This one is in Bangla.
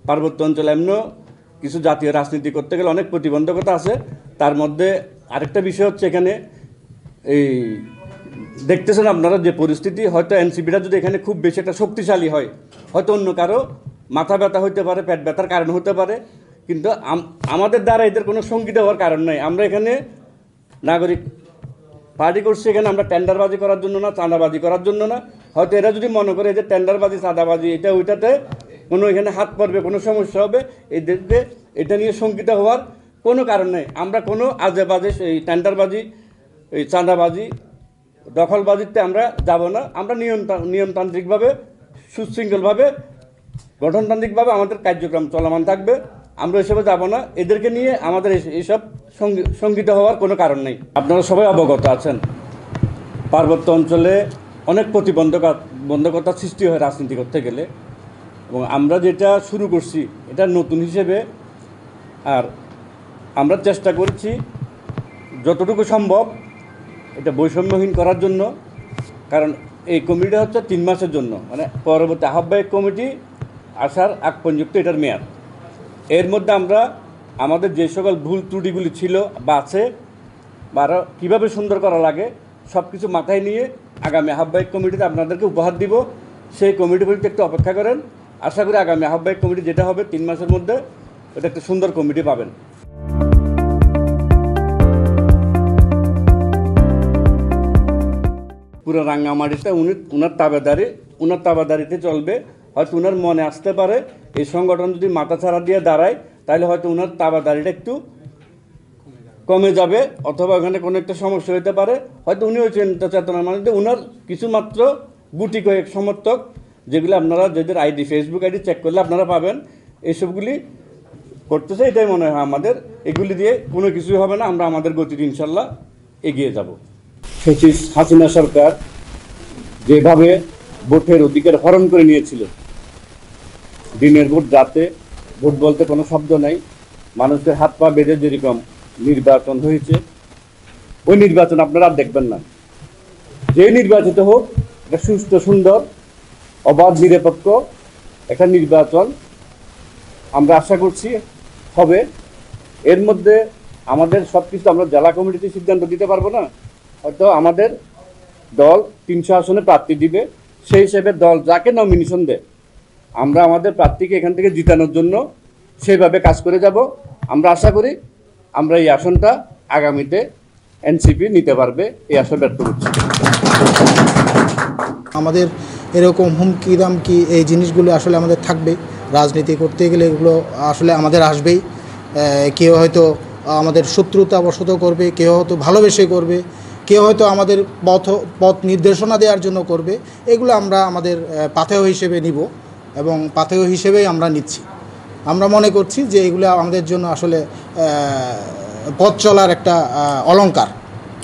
পার্বত্য অঞ্চলে এমনও কিছু জাতীয় রাজনীতি করতে গেলে অনেক প্রতিবন্ধকতা আছে। তার মধ্যে আরেকটা বিষয় হচ্ছে এখানে এই দেখতেছেন আপনারা যে পরিস্থিতি, হয়তো এনসিপিটা যদি এখানে খুব বেশি একটা শক্তিশালী হয়, হয়তো অন্য কারো মাথা ব্যথা হতে পারে, পেট ব্যথার কারণ হতে পারে, কিন্তু আমাদের দ্বারা এদের কোনো সঙ্গীত হওয়ার কারণ নাই। আমরা এখানে নাগরিক পার্টি করছি, এখানে আমরা টেন্ডারবাজি করার জন্য না, চাঁদাবাজি করার জন্য না। হয়তো এরা যদি মনে করে যে টেন্ডারবাজি, চাঁদাবাজি এটা ওইটাতে কোনো এখানে হাত পড়বে, কোনো সমস্যা হবে, এদেরকে এটা নিয়ে শঙ্কিত হওয়ার কোনো কারণ নেই। আমরা কোনো আজে বাজে এই টেন্ডারবাজি, এই চাঁদাবাজি, দখলবাজিতে আমরা যাব না। আমরা নিয়মতান্ত্রিকভাবে, সুশৃঙ্খলভাবে, গঠনতান্ত্রিকভাবে আমাদের কার্যক্রম চলমান থাকবে। আমরা এসবে যাব না। এদেরকে নিয়ে আমাদের এইসব শঙ্কিত হওয়ার কোনো কারণ নেই। আপনারা সবাই অবগত আছেন, পার্বত্য অঞ্চলে অনেক প্রতিবন্ধকতা সৃষ্টি হয় রাজনীতি করতে গেলে, এবং আমরা যেটা শুরু করছি এটা নতুন হিসেবে, আর আমরা চেষ্টা করছি যতটুকু সম্ভব এটা বৈষম্যহীন করার জন্য। কারণ এই কমিটিটা হচ্ছে 3 মাসের জন্য, মানে পরবর্তী আহ্বায়ক কমিটি আসার আগ পর্যন্ত এটার মেয়াদ। এর মধ্যে আমরা আমাদের যে সকল ভুল ত্রুটিগুলি ছিল বা আছে, বা আরও কীভাবে সুন্দর করা লাগে, সব কিছু মাথায় নিয়ে আগামী আহ্বায়ক কমিটিতে আপনাদেরকে উপহার দিব। সেই কমিটি বলতে একটু অপেক্ষা করেন। আশা করি আগামী আহ্বায়ক কমিটি যেটা হবে 3 মাসের মধ্যে, এটা একটা সুন্দর কমিটি পাবেন। পুরো রাঙ্গামাটিতে উনার তাবেদারিতে চলবে। হয়তো উনার মনে আসতে পারে এই সংগঠন যদি মাথাছাড়া দিয়ে দাঁড়ায়, তাহলে হয়তো উনার তাবেদারিটা একটু কমে যাবে, অথবা ওখানে কোনো একটা সমস্যা হতে পারে। হয়তো উনিও চেতনার মানে উনার কিছু মাত্র গুটি কয়েক সমর্থক, যেগুলো আপনারা যাদের আইডি, ফেসবুক আইডি চেক করলে আপনারা পাবেন, এইসবগুলি করতেছে। এটাই মনে হয় আমাদের, এগুলি দিয়ে কোনো কিছুই হবে না। আমরা আমাদের গতিতে ইনশাল্লাহ এগিয়ে যাব। হাসিনা সরকার যেভাবে ভোটের অধিকার হরণ করে নিয়েছিল, দিনের ভোট, রাতে ভোট বলতে কোনো শব্দ নাই, মানুষের হাত পা বেঁধে যেরকম নির্বাচন হয়েছে, ওই নির্বাচন আপনারা দেখবেন না। যে নির্বাচিত হোক, একটা সুষ্ঠু, সুন্দর, অবাধ, নিরপেক্ষ একটা নির্বাচন আমরা আশা করছি হবে। এর মধ্যে আমাদের সব কিছু আমরা জেলা কমিটিতে সিদ্ধান্ত দিতে পারবো না। হয়তো আমাদের দল 300 আসনে প্রার্থী দিবে, সেই হিসেবে দল যাকে নমিনেশন দেয়, আমরা আমাদের প্রার্থীকে এখান থেকে জিতানোর জন্য সেইভাবে কাজ করে যাব। আমরা আশা করি আমরা এই আসনটা আগামীতে এনসিপি নিতে পারবে, এই আশা ব্যক্ত করছি। আমাদের এরকম হুমকি দামকি এই জিনিসগুলো আসলে আমাদের থাকবে। রাজনীতি করতে গেলে এগুলো আসলে আমাদের আসবেই। কেউ হয়তো আমাদের শত্রুতাবশত করবে, কেউ হয়তো ভালোবেসে করবে, কেউ হয়তো আমাদের পথ নির্দেশনা দেওয়ার জন্য করবে। এগুলো আমরা আমাদের পাথেয় হিসেবে নিব, এবং পাথেয় হিসেবেই আমরা নিচ্ছি। আমরা মনে করছি যে এগুলো আমাদের জন্য আসলে পথ চলার একটা অলংকার।